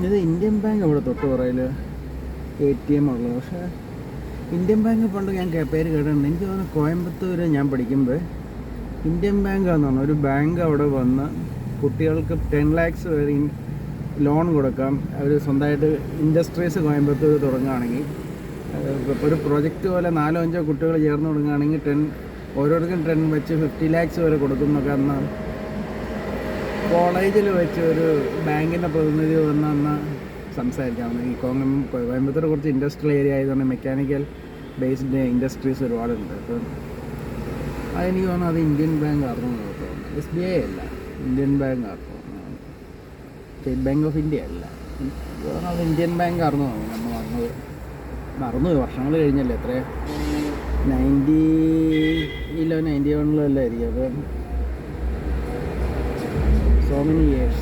ഇത് Indian bank അവിടെ തൊട്ട് പുറയിൽ ATM ഉള്ളത്. പക്ഷേ ഇന്ത്യൻ ബാങ്ക് പണ്ട് ഞാൻ പേര് കേട്ടിട്ടുണ്ട്. എനിക്ക് തോന്നുന്നു കോയമ്പത്തൂർ ഞാൻ പഠിക്കുമ്പോൾ ഇന്ത്യൻ ബാങ്കാണെന്നാണ് ഒരു ബാങ്ക് അവിടെ വന്ന് കുട്ടികൾക്ക് 10 lakhs വരെ ലോൺ കൊടുക്കാം. അവർ സ്വന്തമായിട്ട് ഇൻഡസ്ട്രീസ് കോയമ്പത്തൂർ തുടങ്ങുകയാണെങ്കിൽ ഒരു പ്രൊജക്റ്റ് പോലെ 4-5 കുട്ടികൾ ചേർന്ന് തുടങ്ങുകയാണെങ്കിൽ ഓരോരുത്തർക്കും 10 വെച്ച് 50 lakhs വരെ കൊടുക്കുന്നൊക്കെ അന്ന് കോളേജിൽ വെച്ച് ഒരു ബാങ്കിൻ്റെ പ്രതിനിധി വന്ന് സംസാരിക്കാവുന്ന. ഈ കോയമ്പത്തൂർ കുറച്ച് ഇൻഡസ്ട്രിയൽ ഏരിയ ആയതുകൊണ്ട് മെക്കാനിക്കൽ ബേസ്ഡ് ഇൻഡസ്ട്രീസ് ഒരുപാടുണ്ട്. അപ്പം അതെനിക്ക് തോന്നുന്നു അത് ഇന്ത്യൻ ബാങ്ക് ആയിരുന്നു തോന്നുന്നു. SBI അല്ല, ഇന്ത്യൻ ബാങ്ക് ആയിരുന്നു. സ്റ്റേറ്റ് ബാങ്ക് ഓഫ് ഇന്ത്യ അല്ല, അത് ഇന്ത്യൻ ബാങ്ക് ആയിരുന്നു തോന്നുന്നു. നമ്മൾ വന്നത് മറന്നുപോയി, വർഷങ്ങൾ കഴിഞ്ഞല്ലേ, എത്ര 90-ലോ 91-ലോ അല്ലായിരിക്കും. അപ്പം so many years.